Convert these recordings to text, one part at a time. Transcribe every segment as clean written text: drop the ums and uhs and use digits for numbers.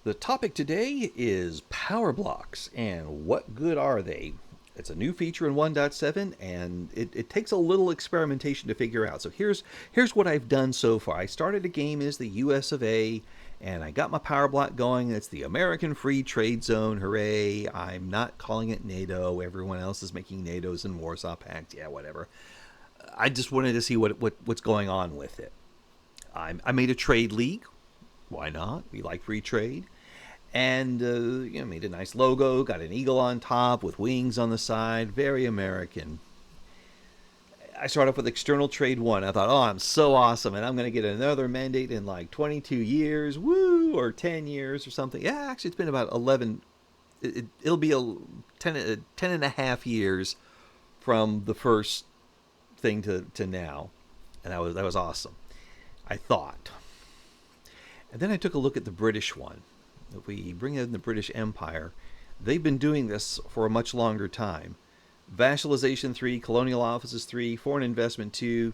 The topic today is power blocks and what good are they? It's a new feature in 1.7 and it takes a little experimentation to figure out. So here's what I've done so far. I started a game as the US of A and I got my power block going. It's the American Free Trade Zone. Hooray. I'm not calling it NATO. Everyone else is making NATOs and Warsaw Pact. Yeah, whatever. I just wanted to see what's going on with it. I made a trade league. Why not? We like free trade. And made a nice logo, got an eagle on top with wings on the side, very American. I started off with external trade 1. I thought, oh, I'm so awesome, and I'm going to get another mandate in like 22 years, woo, or 10 years or something. Yeah, actually, it's been about 11. It'll be 10 and a half years from the first thing to now, and that was awesome, I thought. And then I took a look at the British one. If we bring in the British Empire, they've been doing this for a much longer time. Vassalization 3, colonial offices 3, foreign investment 2.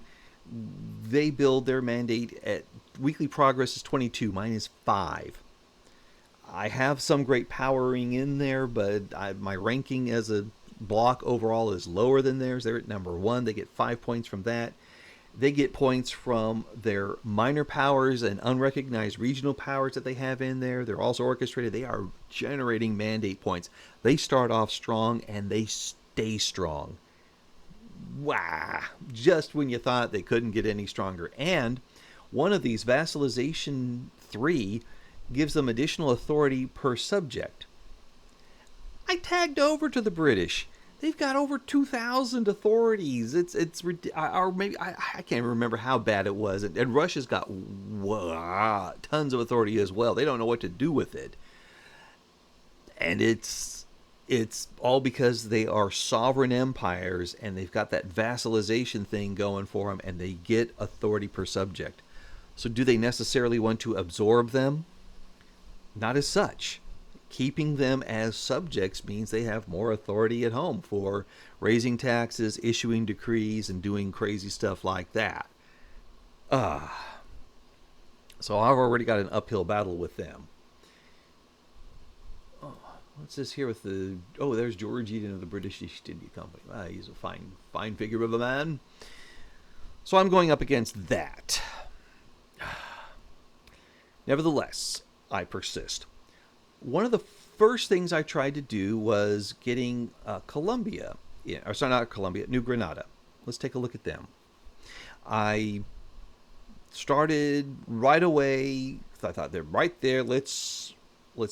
They build their mandate at weekly progress is 22. Mine is 5. I have some great powering in there, but my ranking as a block overall is lower than theirs. They're at number 1. They get 5 points from that. They get points from their minor powers and unrecognized regional powers that they have in there. They're also orchestrated. They are generating mandate points. They start off strong and they stay strong. Wow. Just when you thought they couldn't get any stronger. And one of these, Vassalization 3, gives them additional authority per subject. I tagged over to the British. They've got over 2,000 authorities. Or maybe I can't remember how bad it was. And Russia's got tons of authority as well. They don't know what to do with it. And it's all because they are sovereign empires and they've got that vassalization thing going for them, and they get authority per subject. So do they necessarily want to absorb them? Not as such. Keeping them as subjects means they have more authority at home for raising taxes, issuing decrees, and doing crazy stuff like that. So I've already got an uphill battle with them. Oh, what's this here with the... Oh, there's George Eden of the British East India Company. He's a fine figure of a man. So I'm going up against that. Nevertheless, I persist. One of the first things I tried to do was getting Colombia, New Granada. Let's take a look at them. I started right away. I thought they're right there. Let's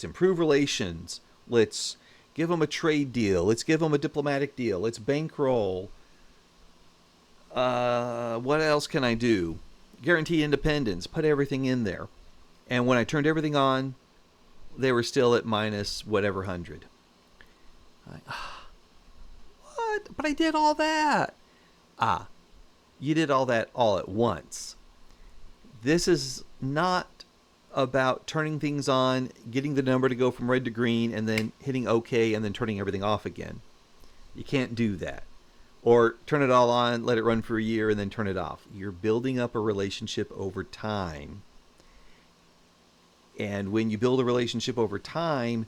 improve relations. Let's give them a trade deal. Let's give them a diplomatic deal. Let's bankroll. What else can I do? Guarantee independence. Put everything in there. And when I turned everything on, they were still at minus whatever 100. What? But I did all that. You did all that all at once. This is not about turning things on, getting the number to go from red to green, and then hitting OK and then turning everything off again. You can't do that. Or turn it all on, let it run for a year, and then turn it off. You're building up a relationship over time. And when you build a relationship over time,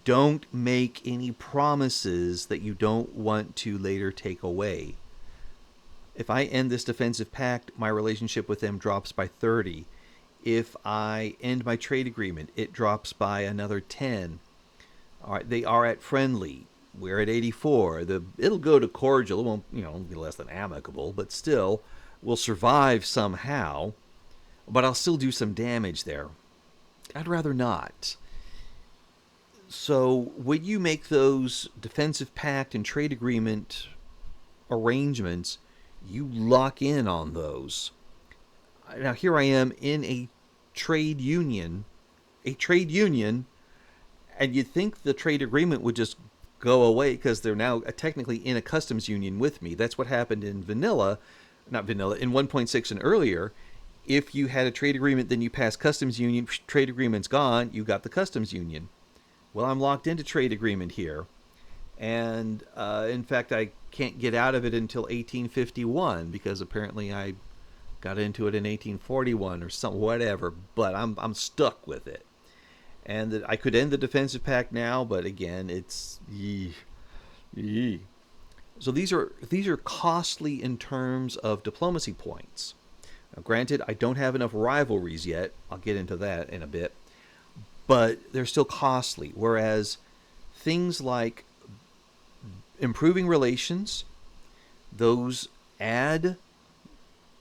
don't make any promises that you don't want to later take away. If I end this defensive pact, my relationship with them drops by 30. If I end my trade agreement, it drops by another 10. All right, they are at friendly. We're at 84. It'll go to cordial. It won't, be less than amicable, but still, we'll survive somehow. But I'll still do some damage there. I'd rather not. So when you make those defensive pact and trade agreement arrangements, you lock in on those. Now here I am in a trade union, and you'd think the trade agreement would just go away because they're now technically in a customs union with me. That's what happened in in 1.6 and earlier. If you had a trade agreement, then you pass customs union, trade agreement's gone, you got the customs union. Well, I'm locked into trade agreement here. And in fact, I can't get out of it until 1851 because apparently I got into it in 1841 or something, whatever. But I'm stuck with it. and that I could end the defensive pact now, but again, it's yee. So these are costly in terms of diplomacy points. Now, granted, I don't have enough rivalries yet. I'll get into that in a bit, but they're still costly. Whereas things like improving relations, those add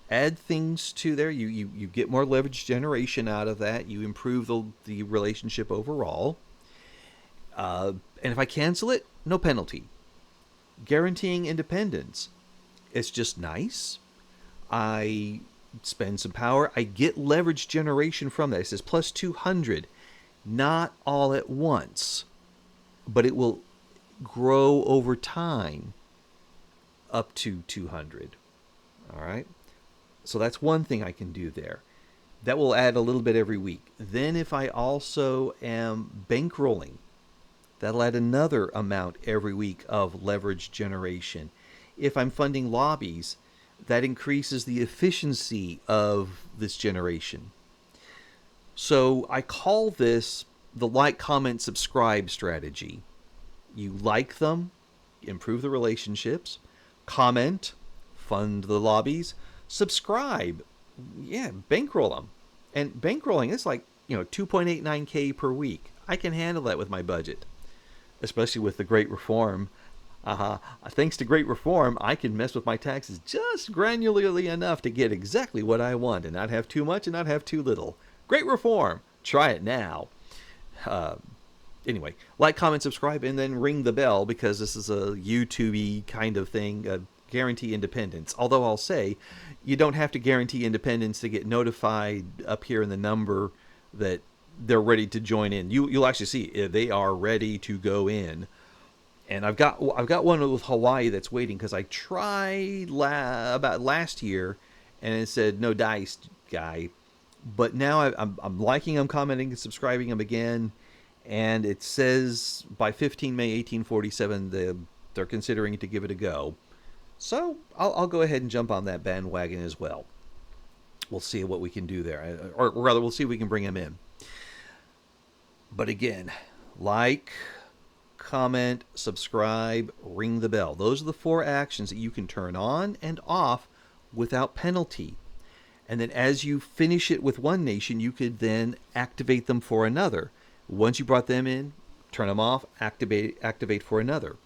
things to there. You get more leverage generation out of that. You improve the relationship overall. And if I cancel it, no penalty. Guaranteeing independence. It's just nice. I spend some power. I get leverage generation from that. It says plus 200. Not all at once, but it will grow over time up to 200. All right. So that's one thing I can do there. That will add a little bit every week. Then if I also am bankrolling, that'll add another amount every week of leverage generation. If I'm funding lobbies, that increases the efficiency of this generation. So I call this the like, comment, subscribe strategy. You like them, improve the relationships, comment, fund the lobbies, subscribe, yeah, bankroll them. And bankrolling is like, 2.89K per week. I can handle that with my budget, especially with the Great Reform. Thanks to Great Reform, I can mess with my taxes just granularly enough to get exactly what I want and not have too much and not have too little. Great Reform. Try it now. Anyway, like, comment, subscribe, and then ring the bell because this is a YouTube-y kind of thing. Guarantee independence. Although I'll say, you don't have to guarantee independence to get notified up here in the number that they're ready to join in. You'll actually see they are ready to go in. And I've got one with Hawaii that's waiting because I tried about last year, and it said no dice, guy. But now I'm liking them, commenting, and subscribing them again, and it says by 15 May 1847 they're considering to give it a go. So I'll go ahead and jump on that bandwagon as well. We'll see what we can do there, or rather, we'll see if we can bring them in. But again, like, comment, subscribe, ring the bell. Those are the 4 actions that you can turn on and off without penalty. And then as you finish it with one nation, you could then activate them for another. Once you brought them in, turn them off, activate for another.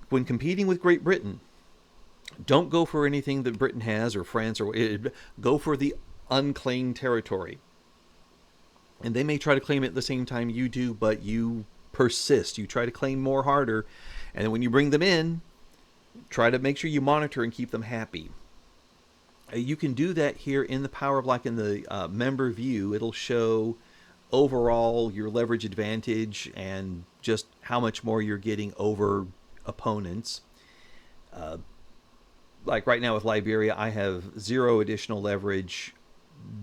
When competing with Great Britain, don't go for anything that Britain has or France, or go for the unclaimed territory. And they may try to claim it at the same time you do, but you persist. You try to claim more harder. And then when you bring them in, try to make sure you monitor and keep them happy. You can do that here in the Power Block in the member view. It'll show overall your leverage advantage and just how much more you're getting over opponents. Like right now with Liberia, I have 0 additional leverage.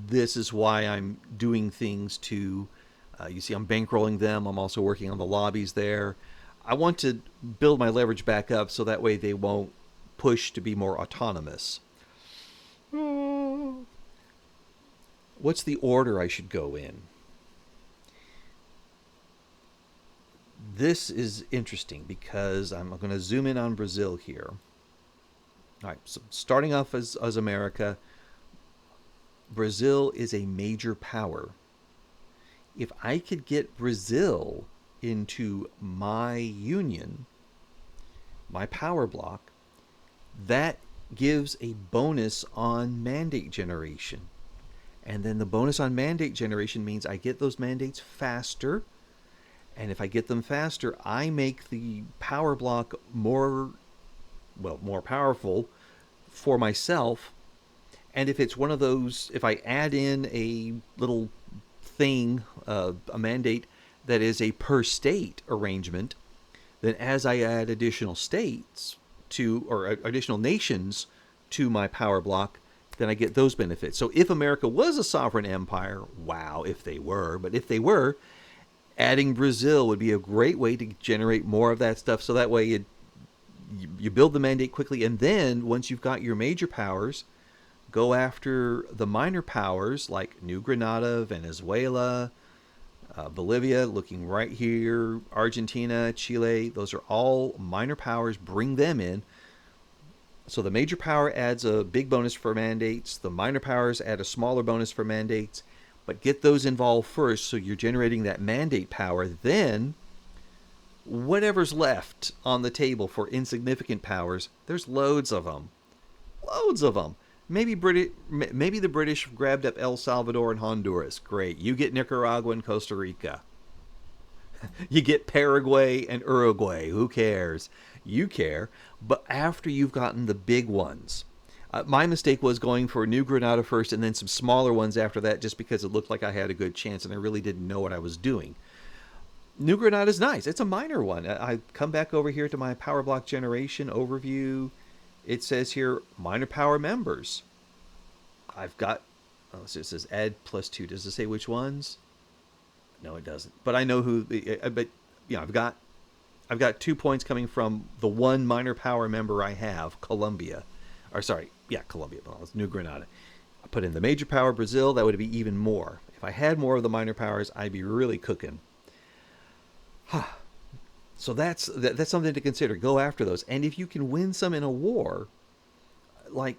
This is why I'm doing things to, you see I'm bankrolling them. I'm also working on the lobbies there. I want to build my leverage back up so that way they won't push to be more autonomous. What's the order I should go in? This is interesting because I'm going to zoom in on Brazil here. All right, so starting off as America, Brazil is a major power. If I could get Brazil into my union, my power block, that gives a bonus on mandate generation. And then the bonus on mandate generation means I get those mandates faster. And if I get them faster, I make the power block more powerful for myself. And if it's one of those, if I add in a little thing, a mandate that is a per state arrangement, then as I add additional states to, or additional nations to my power block, then I get those benefits. So if America was a sovereign empire, wow, if they were, but if they were, adding Brazil would be a great way to generate more of that stuff. So that way you build the mandate quickly, and then once you've got your major powers, go after the minor powers like New Granada, Venezuela, Bolivia, looking right here, Argentina, Chile, those are all minor powers. Bring them in. So the major power adds a big bonus for mandates. The minor powers add a smaller bonus for mandates. But get those involved first so you're generating that mandate power. Then, whatever's left on the table for insignificant powers, there's loads of them. Loads of them. Maybe the British grabbed up El Salvador and Honduras. Great. You get Nicaragua and Costa Rica. You get Paraguay and Uruguay. Who cares? You care. But after you've gotten the big ones. My mistake was going for New Granada first and then some smaller ones after that just because it looked like I had a good chance and I really didn't know what I was doing. New Granada's nice. It's a minor one. I come back over here to my power block generation overview. It says here minor power members. I've got, so it says add +2. Does it say which ones? No, it doesn't. But I know who. But yeah, I've got 2 points coming from the one minor power member I have, Colombia, or sorry, yeah, Colombia. Well, it's New Granada. I put in the major power, Brazil. That would be even more. If I had more of the minor powers, I'd be really cooking. So that's something to consider. Go after those, and if you can win some in a war, like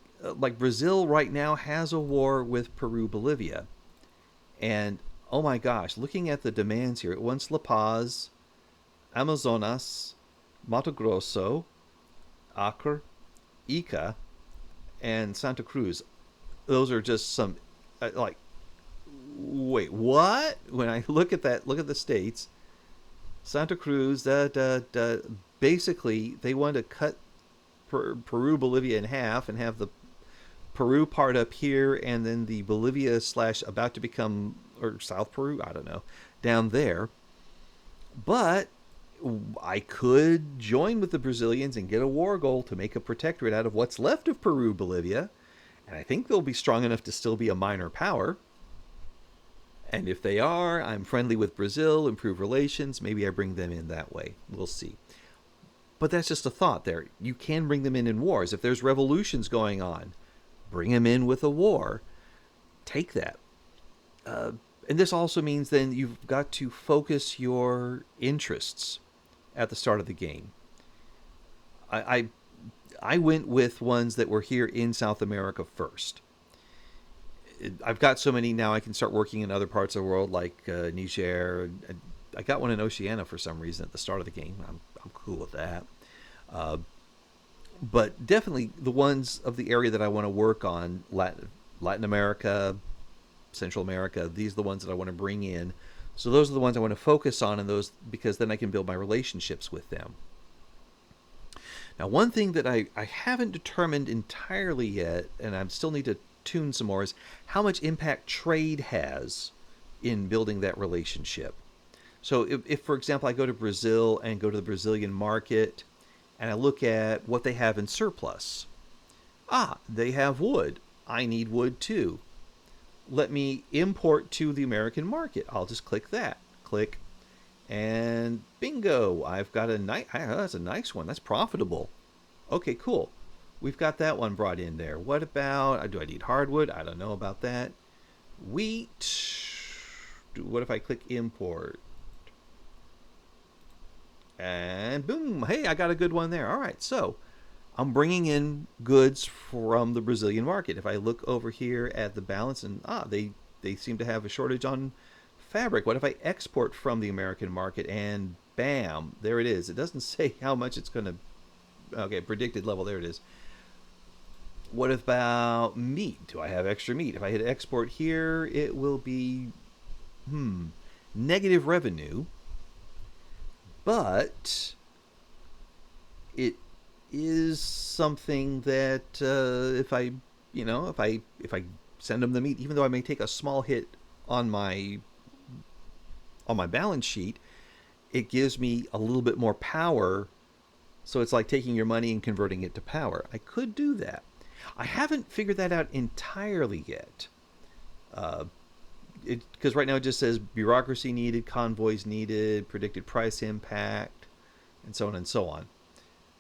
Brazil right now has a war with Peru, Bolivia, and oh my gosh, looking at the demands here, it wants La Paz, Amazonas, Mato Grosso, Acre, Ica, and Santa Cruz. Those are just some like, wait, what? When I look at the states. Santa Cruz, basically, they want to cut Peru, Bolivia in half and have the Peru part up here and then the Bolivia / about to become, or South Peru, I don't know, down there. But I could join with the Brazilians and get a war goal to make a protectorate out of what's left of Peru, Bolivia. And I think they'll be strong enough to still be a minor power. And if they are, I'm friendly with Brazil, improve relations. Maybe I bring them in that way. We'll see. But that's just a thought there. You can bring them in wars. If there's revolutions going on, bring them in with a war. Take that. And this also means then you've got to focus your interests at the start of the game. I went with ones that were here in South America first. I've got so many now I can start working in other parts of the world like Niger. I got one in Oceania for some reason at the start of the game. I'm cool with that. But definitely the ones of the area that I want to work on, Latin America, Central America, these are the ones that I want to bring in. So those are the ones I want to focus on, and those because then I can build my relationships with them. Now, one thing that I haven't determined entirely yet, and I still need to tune some more, is how much impact trade has in building that relationship. So if for example, I go to Brazil and go to the Brazilian market and I look at what they have in surplus. They have wood. I need wood too. Let me import to the American market. I'll just click that. Click. And bingo, I've got that's a nice one. That's profitable. Okay, cool. We've got that one brought in there. What about, do I need hardwood? I don't know about that. Wheat. What if I click import? And boom, hey, I got a good one there. All right, so I'm bringing in goods from the Brazilian market. If I look over here at the balance and, they seem to have a shortage on fabric. What if I export from the American market and bam, there it is. It doesn't say how much it's going to, okay, predicted level, there it is. What about meat? Do I have extra meat? If I hit export here, it will be negative revenue, but it is something that if I send them the meat, even though I may take a small hit on my balance sheet, it gives me a little bit more power. So it's like taking your money and converting it to power. I could do that. I haven't figured that out entirely yet. Because right now it just says bureaucracy needed, convoys needed, predicted price impact, and so on and so on.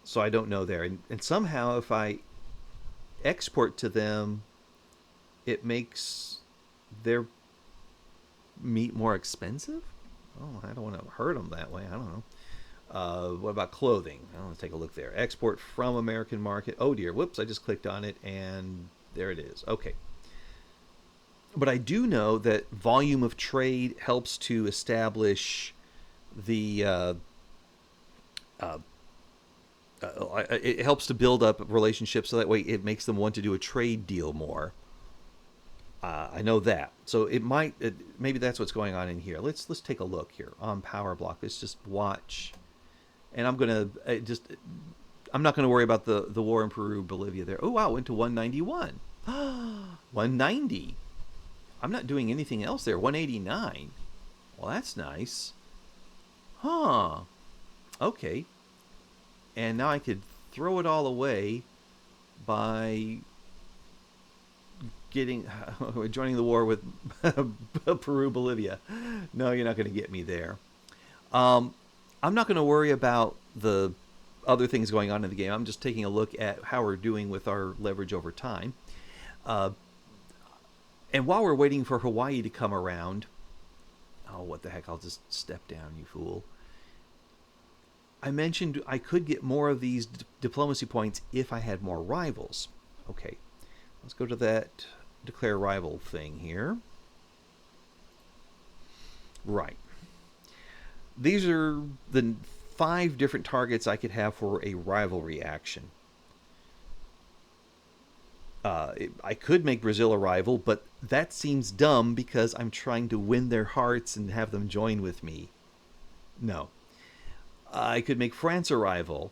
So I don't know there. And somehow if I export to them, it makes their meat more expensive? Oh, I don't want to hurt them that way. I don't know. What about clothing? Let's take a look there. Export from American market. Oh dear. Whoops, I just clicked on it and there it is. Okay. But I do know that volume of trade helps to establish the uh, it helps to build up relationships so that way it makes them want to do a trade deal more. I know that, so maybe that's what's going on in here. Let's take a look here on Power Block. Let's just watch, and I'm not gonna worry about the war in Peru, Bolivia there. Oh wow, went to 191, 190. I'm not doing anything else there. 189. Well, that's nice, huh? Okay, and now I could throw it all away by getting joining the war with Peru, Bolivia. No, you're not going to get me there. Um, I'm not going to worry about the other things going on in the game. I'm just taking a look at how we're doing with our leverage over time. Uh, and while we're waiting for Hawaii to come around, oh, what the heck? I'll just step down, you fool. I mentioned I could get more of these diplomacy points if I had more rivals. Okay, let's go to that declare rival thing here. Right. These are the 5 different targets I could have for a rivalry action. I could make Brazil a rival, but that seems dumb because I'm trying to win their hearts and have them join with me. No. I could make France a rival.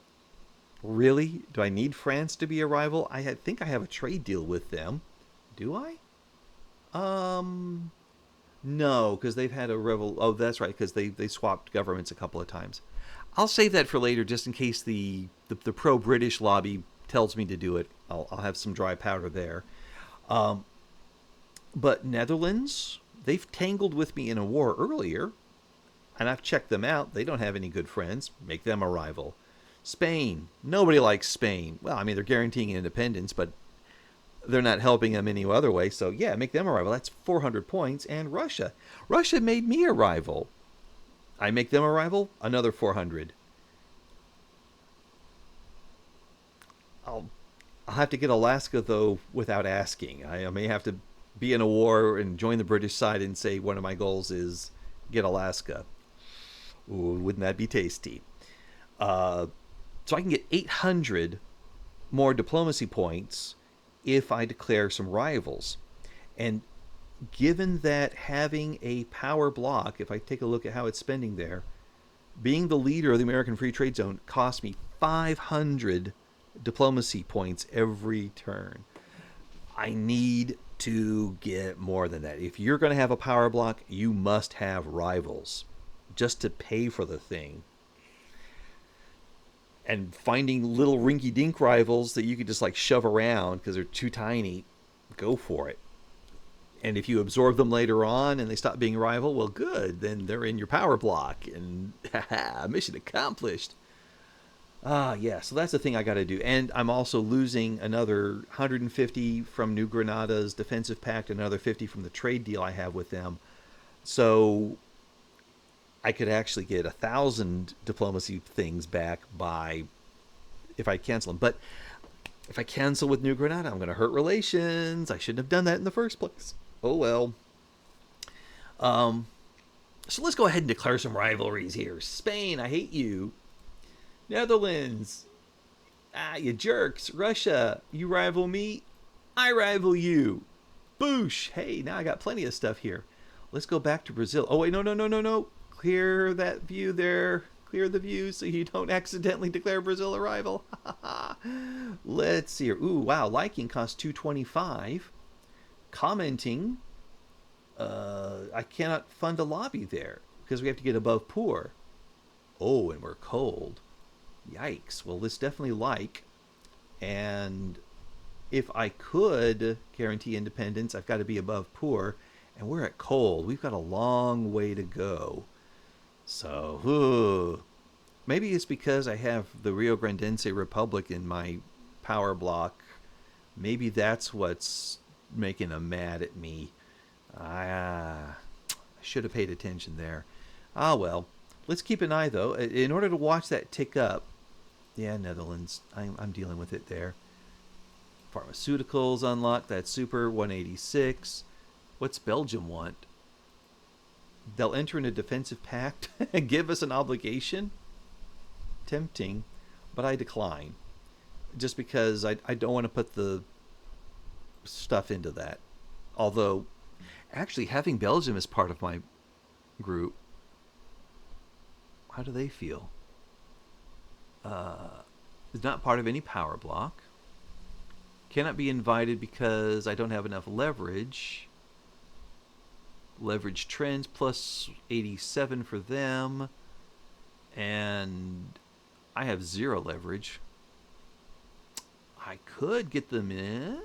Really? Do I need France to be a rival? Think I have a trade deal with them. Do I? Um, no, because they've had a rebel. Oh, that's right, because they swapped governments a couple of times. I'll save that for later, just in case the pro British lobby tells me to do it. I'll have some dry powder there. Um, but Netherlands, they've tangled with me in a war earlier, and I've checked them out. They don't have any good friends. Make them a rival. Spain, nobody likes Spain. Well, I mean, they're guaranteeing independence, but they're not helping them any other way. So yeah, make them a rival. That's 400 points. And Russia, Russia made me a rival. I make them a rival, another 400. I'll I'll have to get Alaska though without asking. I may have to be in a war and join the British side and say one of my goals is get Alaska. Ooh, wouldn't that be tasty? Uh, so I can get 800 more diplomacy points if I declare some rivals. And given that having a power block, if I take a look at how it's spending there, being the leader of the American Free Trade Zone cost me 500 diplomacy points every turn. I need to get more than that. If you're going to have a power block, you must have rivals just to pay for the thing. And finding little rinky dink rivals that you could just like shove around because they're too tiny, go for it. And if you absorb them later on and they stop being rival, well, good. Then they're in your power block, and mission accomplished. Yeah. So that's the thing I got to do, and I'm also losing another 150 from New Granada's defensive pact, another 50 from the trade deal I have with them. So I could actually get 1,000 diplomacy things back by if I cancel them. But if I cancel with New Granada, I'm going to hurt relations. I shouldn't have done that in the first place. Oh well. Um, so let's go ahead and declare some rivalries here. Spain, I hate you. Netherlands, you jerks. Russia, you rival me. I rival you. Boosh. Hey, now I got plenty of stuff here. Let's go back to Brazil. Oh wait, no, no, no, no, no. Clear that view there. Clear the view so you don't accidentally declare Brazil a rival. Let's see here. Ooh, wow. Liking costs 225. Commenting, I cannot fund a lobby there because we have to get above poor. Oh, and we're cold. Yikes. Well, this definitely like. And if I could guarantee independence, I've got to be above poor. And we're at cold. We've got a long way to go. So, maybe it's because I have the Rio Grandense Republic in my power block. Maybe that's what's making them mad at me. I should have paid attention there. Ah, well. Let's keep an eye, though. In order to watch that tick up, yeah, Netherlands, I'm dealing with it there. Pharmaceuticals unlocked, that's super, 186. What's Belgium want? They'll enter in a defensive pact and give us an obligation? Tempting, but I decline. Just because I don't want to put the stuff into that. Although, actually, having Belgium as part of my group, how do they feel? Is not part of any power block. Cannot be invited because I don't have enough leverage. Leverage trends plus 87 for them. And I have 0 leverage. I could get them in.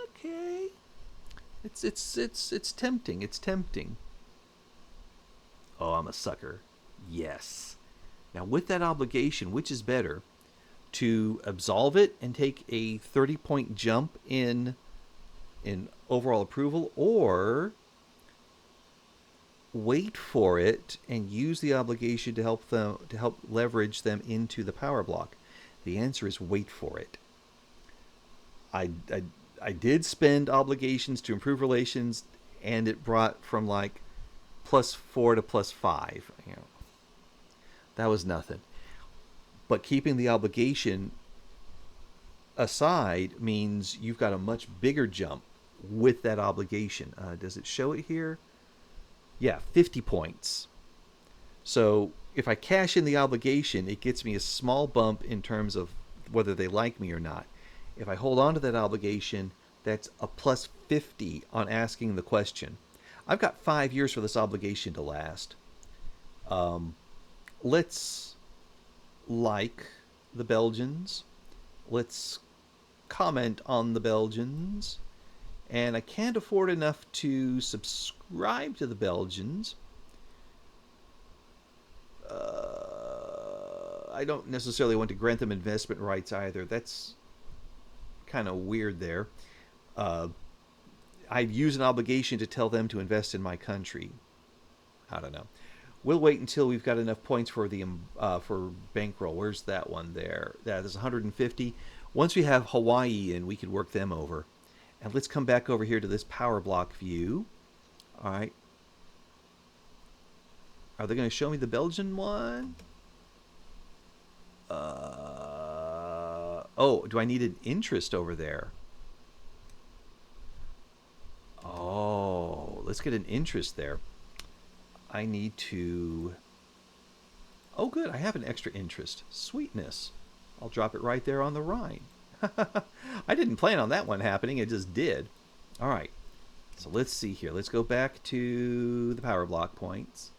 Okay. It's tempting. It's tempting. Oh, I'm a sucker. Yes. Now with that obligation, which is better? To absolve it and take a 30-point jump in overall approval, or wait for it and use the obligation to help leverage them into the power block? The answer is wait for it. I did spend obligations to improve relations, and it brought from like +4 to +5. That was nothing. But keeping the obligation aside means you've got a much bigger jump with that obligation. Does it show it here? Yeah, 50 points. So if I cash in the obligation, it gets me a small bump in terms of whether they like me or not. If I hold on to that obligation, that's a +50 on asking the question. I've got 5 years for this obligation to last. Let's like the Belgians. Let's comment on the Belgians. And I can't afford enough to subscribe to the Belgians. I don't necessarily want to grant them investment rights either. That's kind of weird there. Uh, I've used an obligation to tell them to invest in my country. I don't know. We'll wait until we've got enough points for the for bankroll. Where's that one there? There's 150. Once we have Hawaii in, we could work them over. And let's come back over here to this power block view. All right. Are they going to show me the Belgian one? Oh, do I need an interest over there? Oh, let's get an interest there. I need to... Oh, good. I have an extra interest. Sweetness. I'll drop it right there on the Rhine. I didn't plan on that one happening. It just did. All right. So let's see here. Let's go back to the power block points.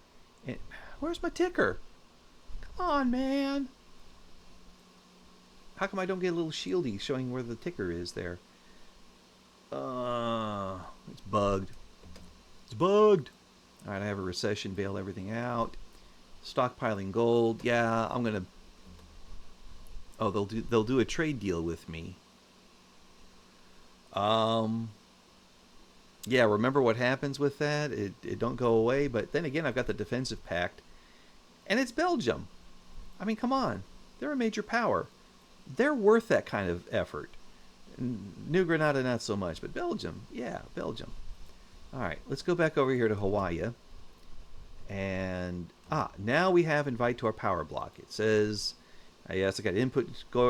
And where's my ticker? Come on, man. How come I don't get a little shieldy showing where the ticker is there? It's bugged. It's bugged. All right, I have a recession, bail everything out. Stockpiling gold. Yeah, I'm gonna. Oh, they'll do a trade deal with me. Yeah, remember what happens with that? It don't go away. But then again, I've got the defensive pact, and it's Belgium. I mean, come on, they're a major power. They're worth that kind of effort. New Granada, not so much, but Belgium, yeah, Belgium. All right, let's go back over here to Hawaii. And, now we have invite to our power block. It says, yes, I got input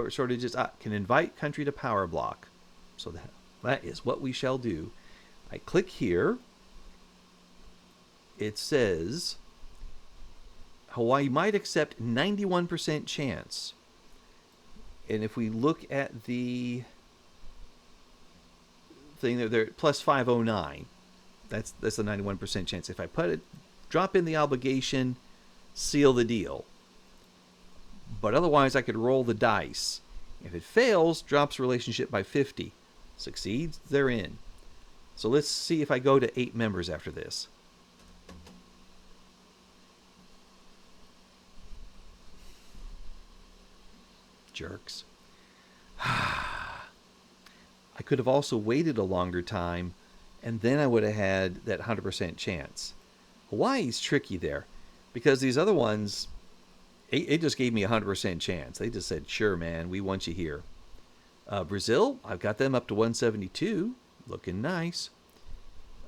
shortages. Can invite country to power block. So that is what we shall do. I click here. It says, Hawaii might accept 91% chance. And if we look at the thing, they're plus 509. That's the 91% chance. If I drop in the obligation, seal the deal. But otherwise, I could roll the dice. If it fails, drops relationship by 50. Succeeds, they're in. So let's see if I go to 8 members after this. Jerks. I could have also waited a longer time, and then I would have had that 100% chance. Hawaii's tricky there because these other ones, it just gave me a 100% chance. They just said, sure, man, we want you here. Brazil, I've got them up to 172. Looking nice.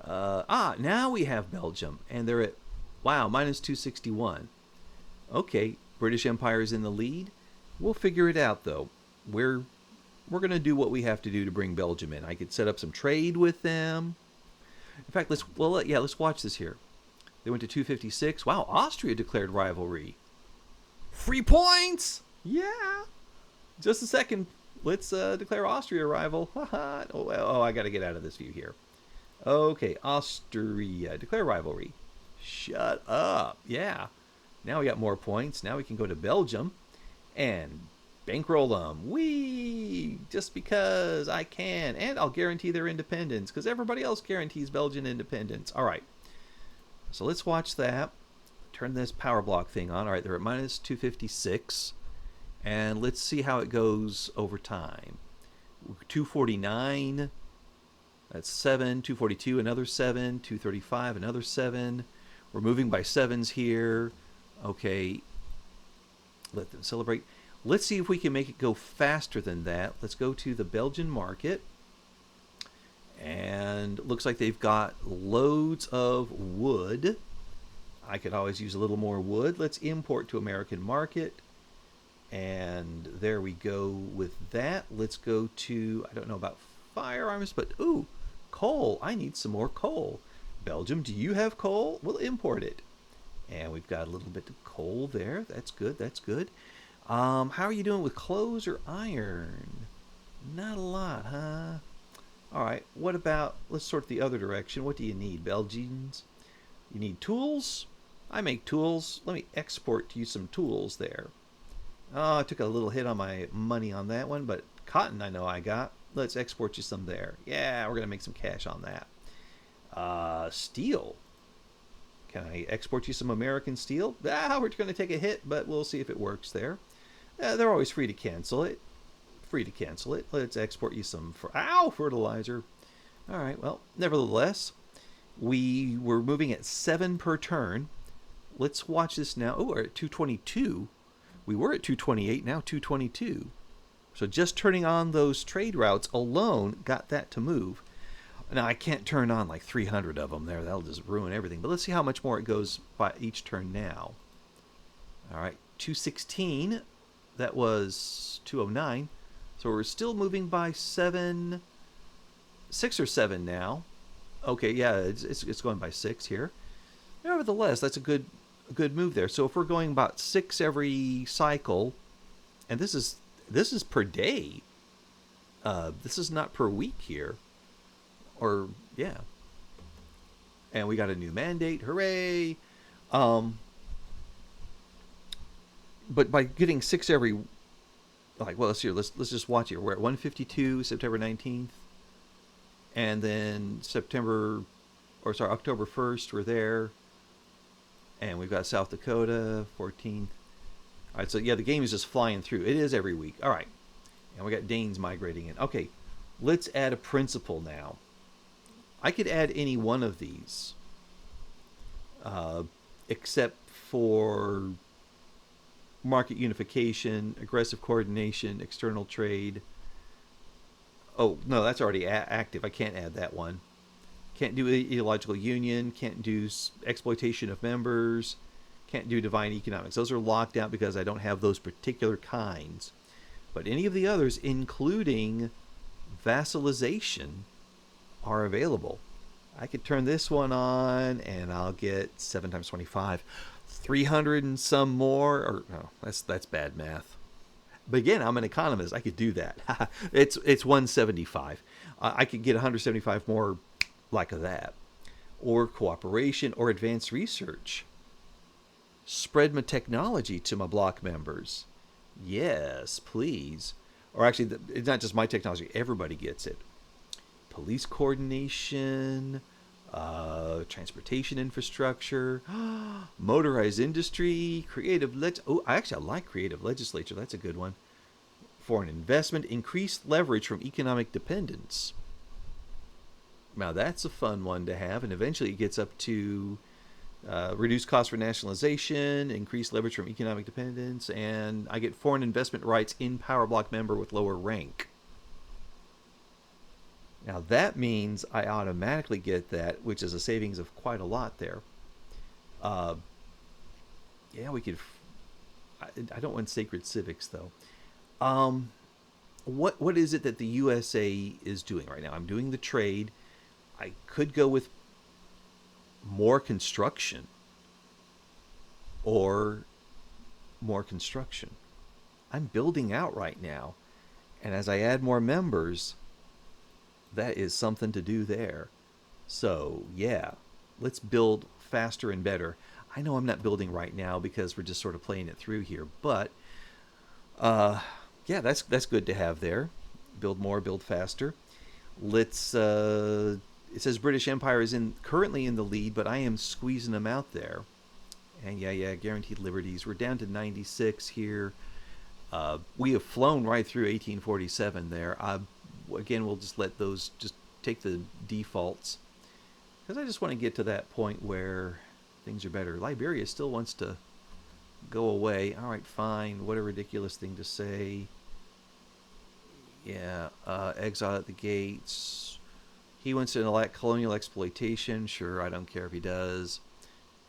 Now we have Belgium, and they're at, wow, minus 261. Okay, British Empire is in the lead. We'll figure it out, though. We're going to do what we have to do to bring Belgium in. I could set up some trade with them. In fact, let's watch this here. They went to 256. Wow, Austria declared rivalry. Free points! Yeah! Just a second. Let's declare Austria a rival. Oh, I got to get out of this view here. Okay, Austria. Declare rivalry. Shut up. Yeah. Now we got more points. Now we can go to Belgium and bankroll them. Whee! Just because I can. And I'll guarantee their independence because everybody else guarantees Belgian independence. All right. So let's watch that. Turn this power block thing on. All right, they're at minus 256. And let's see how it goes over time. 249. That's 7. 242, another 7. 235, another 7. We're moving by 7s here. Okay. Let them celebrate. Let's see if we can make it go faster than that. Let's go to the Belgian market. And looks like they've got loads of wood. I could always use a little more wood. Let's import to American market. And there we go with that. Let's go to, I don't know about firearms, but ooh, coal. I need some more coal. Belgium, do you have coal? We'll import it. And we've got a little bit of coal there. That's good. That's good. How are you doing with clothes or iron? Not a lot, huh? All right. What about, let's sort the other direction. What do you need, Belgians? You need tools? I make tools. Let me export to you some tools there. Oh, I took a little hit on my money on that one, but cotton I know I got. Let's export you some there. Yeah, we're going to make some cash on that. Steel. Can I export you some American steel? We're going to take a hit, but we'll see if it works there. They're always free to cancel it. Free to cancel it. Let's export you some fertilizer. All right, well, nevertheless, we were moving at 7 per turn. Let's watch this now. Oh, we're at 222. We were at 228, now 222. So just turning on those trade routes alone got that to move. Now, I can't turn on like 300 of them there. That'll just ruin everything. But let's see how much more it goes by each turn now. All right, 216. That was 209. So we're still moving by 6 or 7 now. Okay, yeah, it's going by 6 here. Nevertheless, that's a good move there. So if we're going about 6 every cycle, and this is per day. This is not per week here. Or yeah. And we got a new mandate. Hooray! But by getting 6 every, like, well, let's just watch here. We're at 152 September 19th, and then October 1st we're there, and we've got South Dakota 14th. All right, so yeah, the game is just flying through. It is every week. All right, and we got Danes migrating in. Okay, let's add a principal now. I could add any one of these, except for market unification, aggressive coordination, external trade. Oh, no, that's already active. I can't add that one. Can't do ideological union. Can't do exploitation of members. Can't do divine economics. Those are locked out because I don't have those particular kinds. But any of the others, including vassalization, are available. I could turn this one on and I'll get 7 times 25. 300 and some more, or no, that's bad math. But again, I'm an economist. I could do that. It's 175. I could get 175 more like that. Or cooperation or advanced research. Spread my technology to my block members. Yes, please. Or actually, it's not just my technology. Everybody gets it. Police coordination, transportation infrastructure, motorized industry, I like creative legislature. That's a good one. Foreign investment, increased leverage from economic dependence. Now that's a fun one to have, and eventually it gets up to Reduce costs for nationalization, increase leverage from economic dependence, and I get foreign investment rights in Power Bloc member with lower rank. Now that means I automatically get that, which is a savings of quite a lot there. Uh, yeah, we could. I don't want sacred civics though. Um, what is it that the USA is doing right now? I'm doing the trade. I could go with more construction or more construction. I'm building out right now, and as I add more members, that is something to do there. So yeah, let's build faster and better. I know I'm not building right now because we're just sort of playing it through here, but uh, yeah, that's good to have there. Build more, build faster. Let's. It says British Empire is currently in the lead, but I am squeezing them out there. And yeah, guaranteed liberties. We're down to 96 here. We have flown right through 1847 there. Again, we'll just let those just take the defaults because I just want to get to that point where things are better. Liberia still wants to go away. All right, fine. What a ridiculous thing to say. Yeah, exile at the gates. He wants to elect colonial exploitation. Sure, I don't care if he does.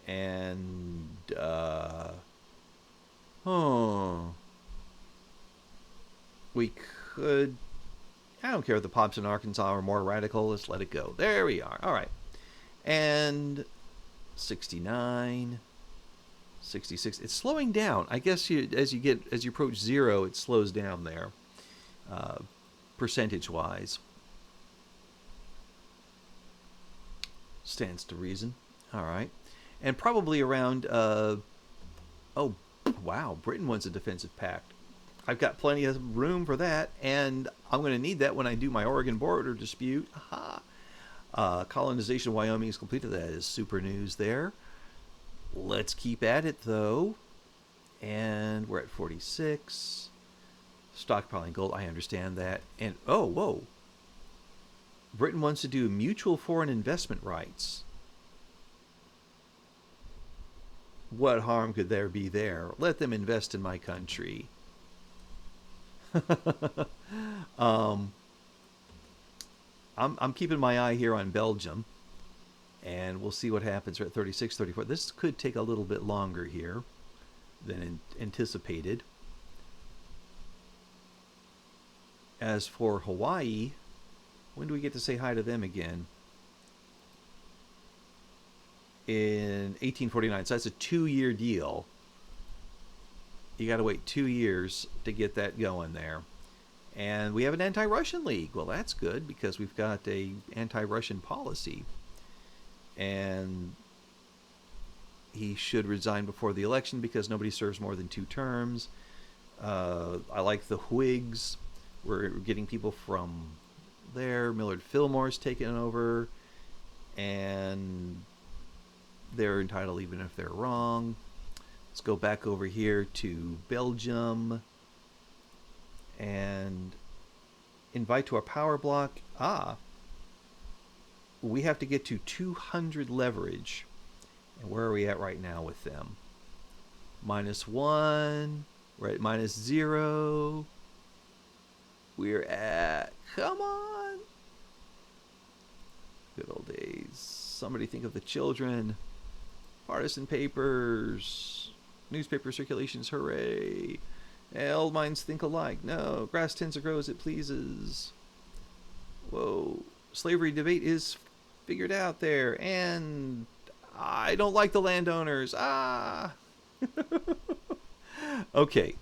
And, we could. I don't care if the pops in Arkansas are more radical. Let's let it go. There we are. All right. And 69, 66. It's slowing down. I guess as you approach 0, it slows down there, percentage wise. Stands to reason. All right. And probably around. Oh, wow. Britain wants a defensive pact. I've got plenty of room for that, and I'm going to need that when I do my Oregon border dispute. Aha. Colonization of Wyoming is completed. That is super news there. Let's keep at it, though. And we're at 46. Stockpiling gold, I understand that. And, oh, whoa. Britain wants to do mutual foreign investment rights. What harm could there be there? Let them invest in my country. I'm keeping my eye here on Belgium, and we'll see what happens. We're at 36, 34. This could take a little bit longer here than anticipated. As for Hawaii, when do we get to say hi to them again? In 1849. So that's a 2-year deal. You got to wait 2 years to get that going there. And we have an anti-Russian league. Well, that's good because we've got a anti-Russian policy. And he should resign before the election because nobody serves more than 2 terms. I like the Whigs. We're getting people from there. Millard Fillmore's taken over. And they're entitled even if they're wrong. Let's go back over here to Belgium and invite to our power block. We have to get to 200 leverage. And where are we at right now with them? -1. We're at -0. We're at, come on. Good old days. Somebody think of the children. Partisan papers. Newspaper circulations, hooray. Old minds think alike. No, grass tends to grow as it pleases. Whoa. Slavery debate is figured out there. And I don't like the landowners. Okay.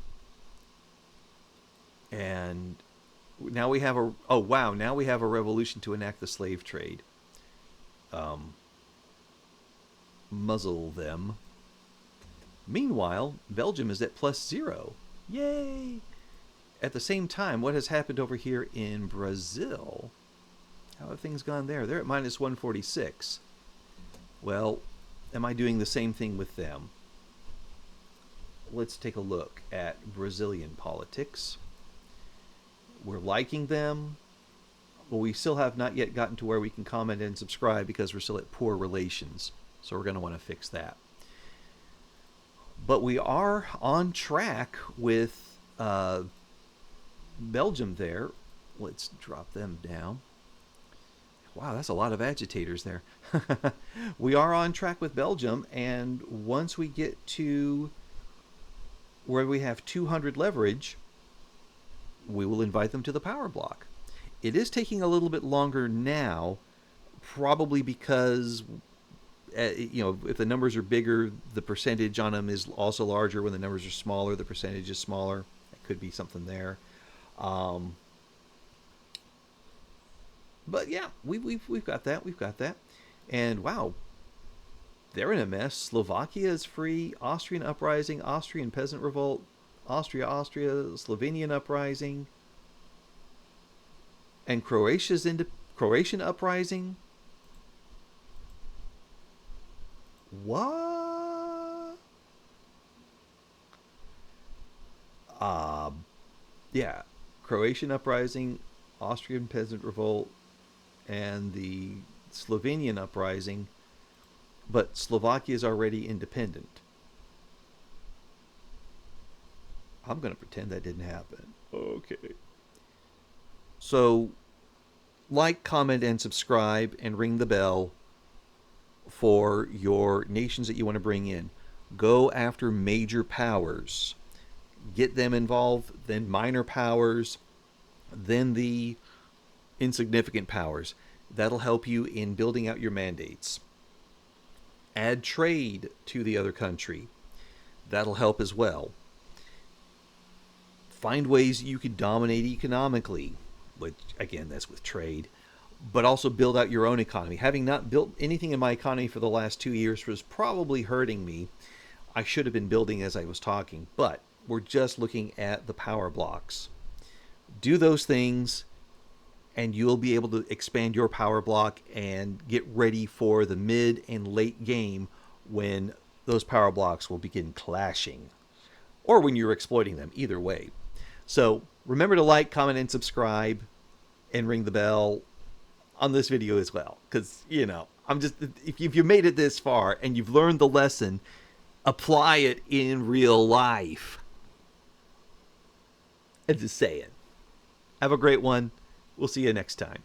And now we have now we have a revolution to enact the slave trade. Muzzle them. Meanwhile, Belgium is at +0. Yay! At the same time, what has happened over here in Brazil? How have things gone there? They're at -146. Well, am I doing the same thing with them? Let's take a look at Brazilian politics. We're liking them, but we still have not yet gotten to where we can comment and subscribe because we're still at poor relations. So we're going to want to fix that. But we are on track with Belgium there. Let's drop them down. Wow, that's a lot of agitators there. We are on track with Belgium, and once we get to where we have 200 leverage, we will invite them to the power block. It is taking a little bit longer now, probably because if the numbers are bigger, the percentage on them is also larger. When the numbers are smaller, the percentage is smaller. It could be something there. But yeah, we've got that. We've got that. And wow, they're in a mess. Slovakia is free. Austrian uprising. Austrian peasant revolt. Austria. Slovenian uprising. And Croatian uprising. What? Yeah, Croatian uprising, Austrian peasant revolt, and the Slovenian uprising, but Slovakia is already independent. I'm going to pretend that didn't happen. Okay. So, like, comment, and subscribe, and ring the bell for your nations that you want to bring in. Go after major powers. Get them involved, then minor powers, then the insignificant powers. That'll help you in building out your mandates. Add trade to the other country. That'll help as well. Find ways you can dominate economically, which, again, that's with trade, but also build out your own economy. Having not built anything in my economy for the last 2 years was probably hurting me. I should have been building as I was talking, but we're just looking at the power blocks. Do those things, and you'll be able to expand your power block and get ready for the mid and late game when those power blocks will begin clashing, or when you're exploiting them, either way. So remember to like, comment, and subscribe, and ring the bell on this video as well, because if you made it this far and you've learned the lesson, apply it in real life. And just say it. Have a great one. We'll see you next time.